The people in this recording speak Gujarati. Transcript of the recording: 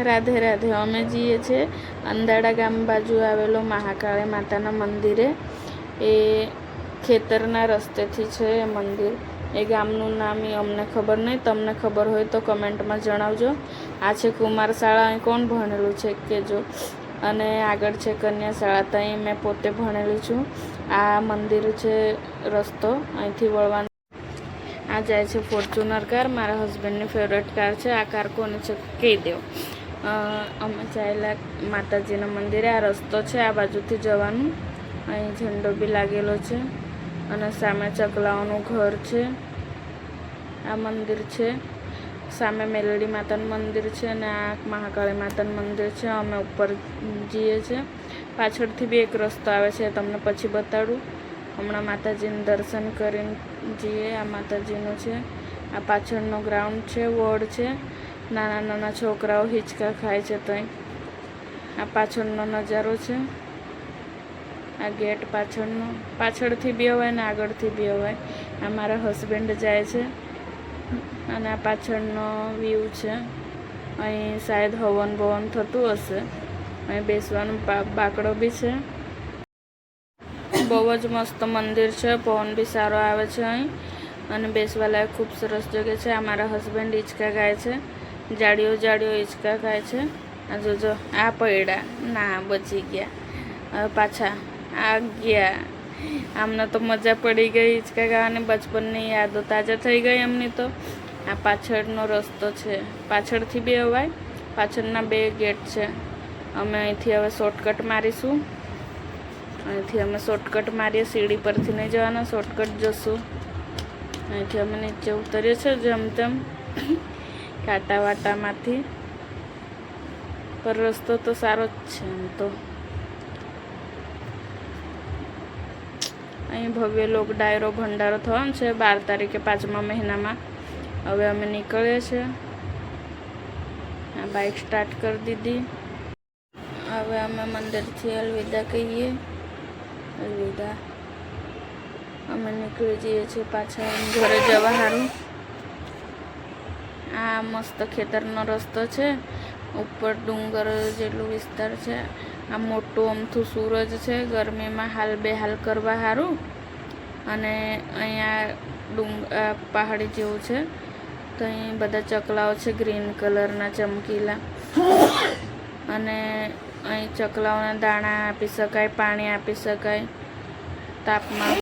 રાધે રાધે। અમે જઈએ છીએ અંદાડા ગામ બાજુ આવેલો મહાકાળી માતાના મંદિરે। એ ખેતરના રસ્તેથી છે એ મંદિર। એ ગામનું નામ અમને ખબર નહીં, તમને ખબર હોય તો કમેન્ટમાં જણાવજો। આ છે કુમાર શાળા, અહીં કોણ ભણેલું છે કહેજો। અને આગળ છે કન્યા શાળા, ત્યાં મેં પોતે ભણેલી છું। આ મંદિર છે રસ્તો, અહીંથી વળવાનો। આ જાય છે ફોર્ચ્યુનર કાર, મારા હસબન્ડની ફેવરેટ કાર છે। આ કાર કોની છે કહી દો। અમે ચાલ્યા માતાજીના મંદિરે। આ રસ્તો છે, આ બાજુથી જવાનું। અહીં ઝંડો બી લાગેલો છે અને સામે ચકલાઓનું ઘર છે। આ મંદિર છે, સામે મેલડી માતાનું મંદિર છે અને આ મહાકાળી માતાનું મંદિર છે। અમે ઉપર જઈએ છીએ। પાછળથી બી એક રસ્તો આવે છે, તમને પછી બતાડું। હમણાં માતાજીનું દર્શન કરીને જઈએ। આ માતાજીનું છે। આ પાછળનો ગ્રાઉન્ડ છે, વડ છે, નાના નાના છોકરાઓ હિંચકા ખાય છે। તો આ પાછળનો નજારો છે। આ ગેટ પાછળનો, પાછળથી બી અવાય ને આગળથી બી અવાય। આ મારા હસબન્ડ જાય છે અને આ પાછળનો વ્યૂ છે। અહીં શાયદ હવન ભવન થતું હશે। અહીં બેસવાનું બાકડો બી છે। બહુ જ મસ્ત મંદિર છે, પવન બી સારો આવે છે અહીં અને બેસવા લાયક ખૂબ સરસ જગ્યા છે। આ મારા હસબન્ડ હિંચકા ખાય છે, જાડીઓ જાડીઓ હિંચકા ખાય છે। આ જોજો, આ પડ્યા ના બચી ગયા, હવે પાછા આ ગયા। આમને તો મજા પડી ગઈ હિંચકા ખાવાની, બચપનની યાદો તાજા થઈ ગઈ એમની તો। આ પાછળનો રસ્તો છે, પાછળથી બી અવાય, પાછળના બે ગેટ છે। અમે અહીંથી હવે શોર્ટકટ મારીશું। અહીંથી અમે શોર્ટકટ મારીએ, સીડી પરથી નહીં જવાના, શોર્ટકટ જશું। અહીંથી અમે નીચે ઉતરીએ છીએ જેમ તેમ કાંટા વાટામાંથી, પર રસ્તો તો સારો જ છે એમ તો। અહીં ભવ્ય લોક ડાયરો ભંડારો થવાનો છે 12 તારીખે 5મા મહિનામાં। હવે અમે નીકળીએ છીએ। આ બાઇક સ્ટાર્ટ કરી દીધી। હવે અમે મંદિરથી અલવિદા કહીએ, અલવિદા। અમે નીકળી જઈએ છીએ પાછા ઘરે જવા સારું। આ મસ્ત ખેતરનો રસ્તો છે, ઉપર ડુંગર જેટલું વિસ્તાર છે। આ મોટું અમથું સૂરજ છે, ગરમીમાં હાલ બેહાલ કરવા સારું। અને અહીંયા પહાડી જેવું છે, તો અહીં બધા ચકલાઓ છે ગ્રીન કલરના ચમકીલા। અને અહીં ચકલાઓને દાણા આપી શકાય, પાણી આપી શકાય તાપમાં।